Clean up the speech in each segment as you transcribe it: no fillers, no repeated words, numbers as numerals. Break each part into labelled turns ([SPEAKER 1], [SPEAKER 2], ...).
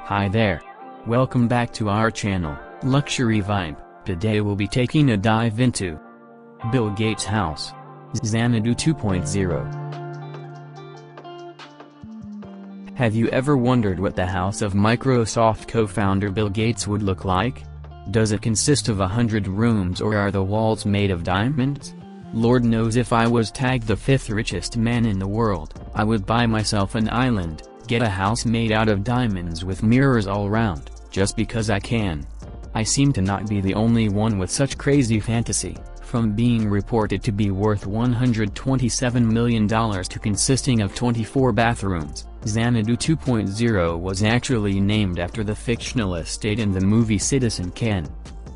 [SPEAKER 1] Hi there. Welcome back to our channel, Luxury Vibe. Today we'll be taking a dive into Bill Gates' house, Xanadu 2.0. Have you ever wondered what the house of Microsoft co-founder Bill Gates would look like? Does it consist of 100 rooms, or are the walls made of diamonds? Lord knows, if I was tagged the 5th richest man in the world, I would buy myself an island, get a house made out of diamonds with mirrors all around, just because I can. I seem to not be the only one with such crazy fantasy, from being reported to be worth $127 million to consisting of 24 bathrooms. Xanadu 2.0 was actually named after the fictional estate in the movie Citizen Kane.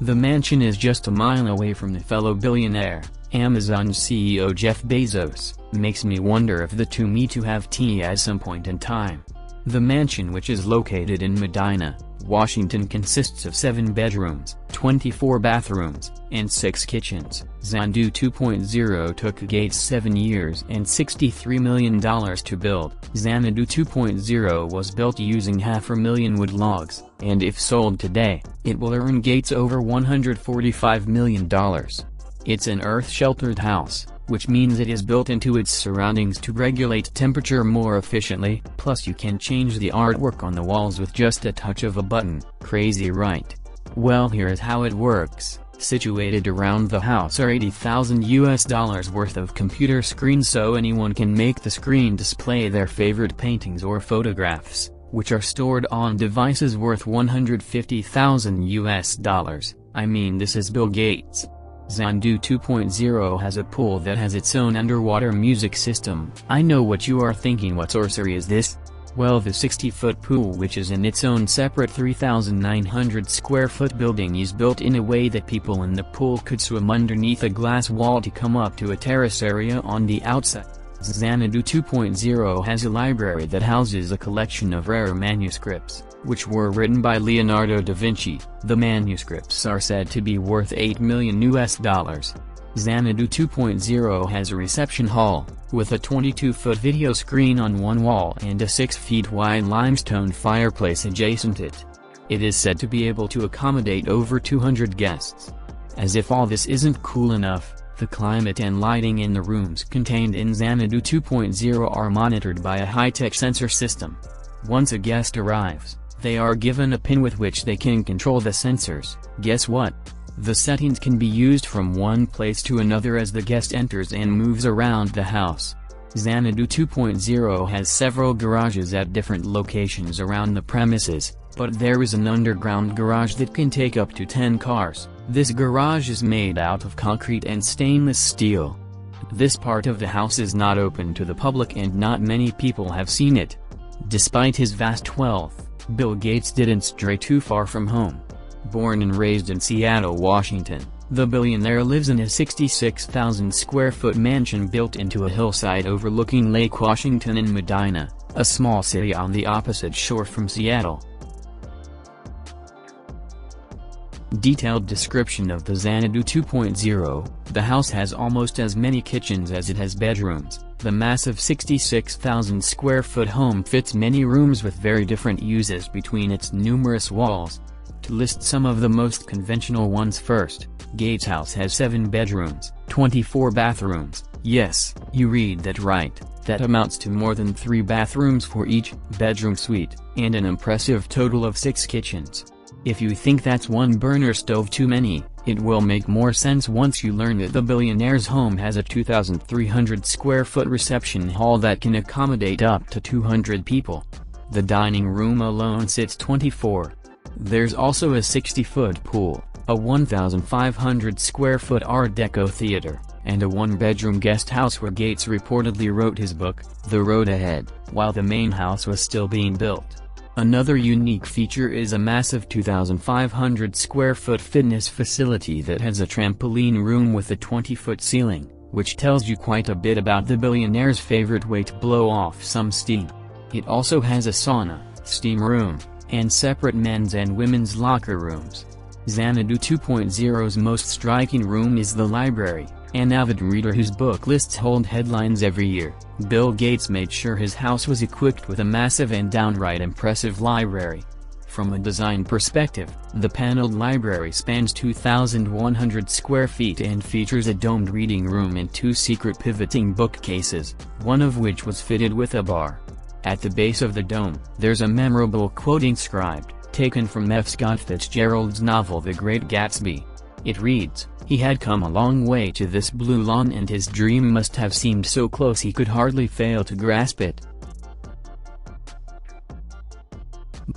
[SPEAKER 1] The mansion is just a mile away from the fellow billionaire, Amazon's CEO Jeff Bezos. Makes me wonder if the two meet to have tea at some point in time. The mansion, which is located in Medina, Washington, consists of 7 bedrooms, 24 bathrooms, and 6 kitchens. Xandu 2.0 took Gates 7 years and $63 million to build. Xanadu 2.0 was built using 500,000 wood logs, and if sold today, it will earn Gates over $145 million. It's an earth-sheltered house, which means it is built into its surroundings to regulate temperature more efficiently, plus you can change the artwork on the walls with just a touch of a button. Crazy, right? Well, here is how it works. Situated around the house are $80,000 worth of computer screens, so anyone can make the screen display their favorite paintings or photographs, which are stored on devices worth $150,000. I mean, this is Bill Gates. Xandu 2.0 has a pool that has its own underwater music system. I know what you are thinking, what sorcery is this? Well, the 60-foot pool, which is in its own separate 3,900 square foot building, is built in a way that people in the pool could swim underneath a glass wall to come up to a terrace area on the outside. Xanadu 2.0 has a library that houses a collection of rare manuscripts, which were written by Leonardo da Vinci. The manuscripts are said to be worth $8 million. Xanadu 2.0 has a reception hall, with a 22-foot video screen on one wall and a 6-foot-wide limestone fireplace adjacent it. It is said to be able to accommodate over 200 guests. As if all this isn't cool enough, the climate and lighting in the rooms contained in Xanadu 2.0 are monitored by a high-tech sensor system. Once a guest arrives, they are given a pin with which they can control the sensors. Guess what? The settings can be used from one place to another as the guest enters and moves around the house. Xanadu 2.0 has several garages at different locations around the premises, but there is an underground garage that can take up to 10 cars. This garage is made out of concrete and stainless steel. This part of the house is not open to the public and not many people have seen it. Despite his vast wealth, Bill Gates didn't stray too far from home. Born and raised in Seattle, Washington, the billionaire lives in a 66,000 square foot mansion built into a hillside overlooking Lake Washington in Medina, a small city on the opposite shore from Seattle. Detailed description of the Xanadu 2.0. The house has almost as many kitchens as it has bedrooms. The massive 66,000 square foot home fits many rooms with very different uses between its numerous walls. To list some of the most conventional ones first, Gates' house has 7 bedrooms, 24 bathrooms. Yes, you read that right. That amounts to more than 3 bathrooms for each bedroom suite, and an impressive total of 6 kitchens. If you think that's one burner stove too many, it will make more sense once you learn that the billionaire's home has a 2,300 square foot reception hall that can accommodate up to 200 people. The dining room alone sits 24. There's also a 60-foot pool, a 1,500 square foot Art Deco theater, and a 1-bedroom guest house where Gates reportedly wrote his book, The Road Ahead, while the main house was still being built. Another unique feature is a massive 2,500 square foot fitness facility that has a trampoline room with a 20-foot ceiling, which tells you quite a bit about the billionaire's favorite way to blow off some steam. It also has a sauna, steam room, and separate men's and women's locker rooms. Xanadu 2.0's most striking room is the library, an avid reader whose book lists hold headlines every year. Bill Gates made sure his house was equipped with a massive and downright impressive library. From a design perspective, the paneled library spans 2,100 square feet and features a domed reading room and 2 secret pivoting bookcases, one of which was fitted with a bar. At the base of the dome, there's a memorable quote inscribed, taken from F. Scott Fitzgerald's novel The Great Gatsby. It reads, "He had come a long way to this blue lawn and his dream must have seemed so close he could hardly fail to grasp it."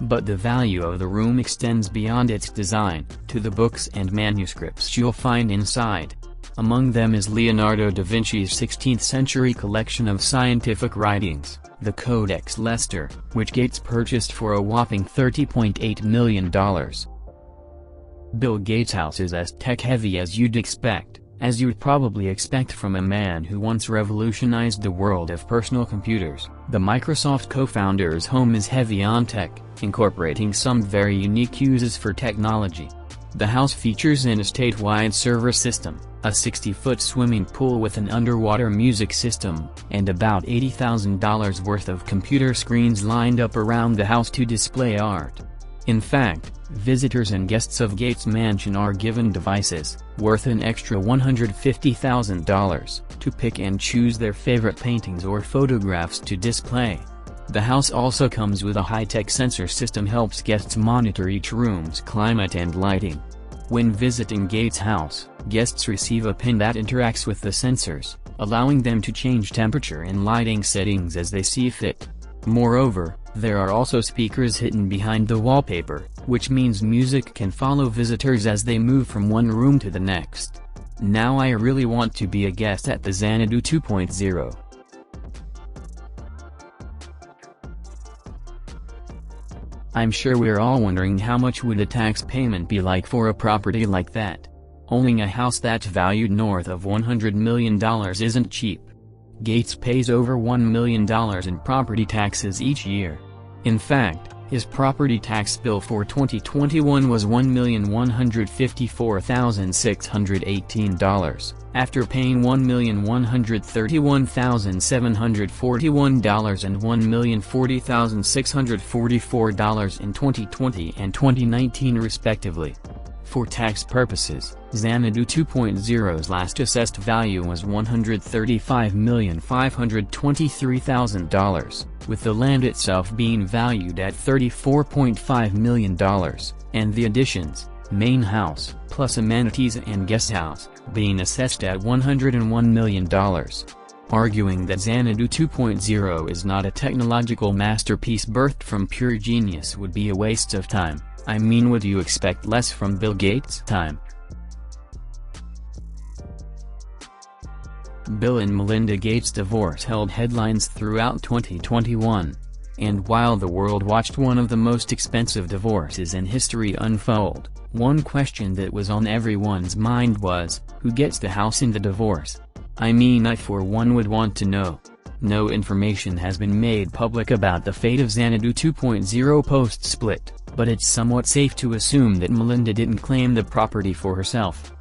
[SPEAKER 1] But the value of the room extends beyond its design, to the books and manuscripts you'll find inside. Among them is Leonardo da Vinci's 16th-century collection of scientific writings, the Codex Leicester, which Gates purchased for a whopping $30.8 million. Bill Gates' house is as tech-heavy as you'd expect, as you'd probably expect from a man who once revolutionized the world of personal computers. The Microsoft co-founder's home is heavy on tech, incorporating some very unique uses for technology. The house features an estate-wide server system, a 60-foot swimming pool with an underwater music system, and about $80,000 worth of computer screens lined up around the house to display art. In fact, visitors and guests of Gates' mansion are given devices, worth an extra $150,000, to pick and choose their favorite paintings or photographs to display. The house also comes with a high-tech sensor system helps guests monitor each room's climate and lighting. When visiting Gates' house, guests receive a pin that interacts with the sensors, allowing them to change temperature and lighting settings as they see fit. Moreover, there are also speakers hidden behind the wallpaper, which means music can follow visitors as they move from one room to the next. Now I really want to be a guest at the Xanadu 2.0. I'm sure we're all wondering how much would a tax payment be like for a property like that. Owning a house that's valued north of $100 million isn't cheap. Gates pays over $1 million in property taxes each year. In fact, his property tax bill for 2021 was $1,154,618, after paying $1,131,741 and $1,040,644 in 2020 and 2019 respectively. For tax purposes, Xanadu 2.0's last assessed value was $135,523,000, with the land itself being valued at $34.5 million, and the additions, main house, plus amenities and guest house, being assessed at $101 million. Arguing that Xanadu 2.0 is not a technological masterpiece birthed from pure genius would be a waste of time. I mean, would you expect less from Bill Gates' time? Bill and Melinda Gates' divorce held headlines throughout 2021. And while the world watched one of the most expensive divorces in history unfold, one question that was on everyone's mind was, who gets the house in the divorce? I mean, I for one would want to know. No information has been made public about the fate of Xanadu 2.0 post-split, but it's somewhat safe to assume that Melinda didn't claim the property for herself.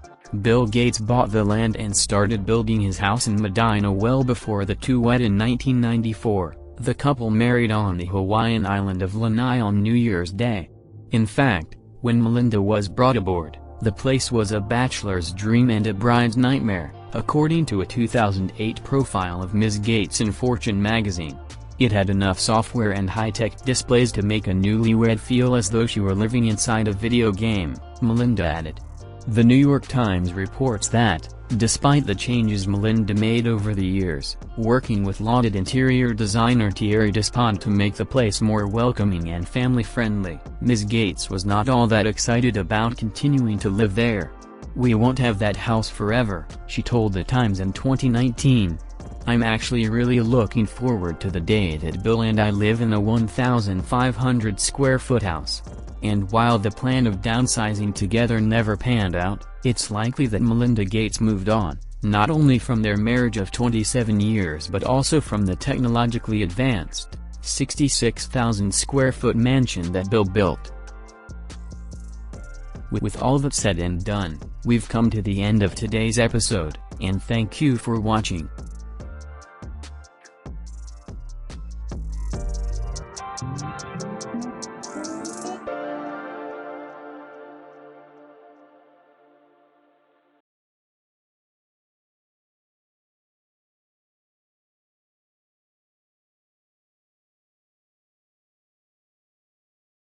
[SPEAKER 1] Bill Gates bought the land and started building his house in Medina well before the two wed in 1994. The couple married on the Hawaiian island of Lanai on New Year's Day. In fact, when Melinda was brought aboard, the place was a bachelor's dream and a bride's nightmare, according to a 2008 profile of Ms. Gates in Fortune magazine. It had enough software and high-tech displays to make a newlywed feel as though she were living inside a video game, Melinda added. The New York Times reports that, despite the changes Melinda made over the years, working with lauded interior designer Thierry Despont to make the place more welcoming and family-friendly, Ms. Gates was not all that excited about continuing to live there. "We won't have that house forever," she told The Times in 2019. "I'm actually really looking forward to the day that Bill and I live in a 1,500 square foot house." And while the plan of downsizing together never panned out, it's likely that Melinda Gates moved on, not only from their marriage of 27 years but also from the technologically advanced, 66,000 square foot mansion that Bill built. With all that said and done, we've come to the end of today's episode, and thank you for watching.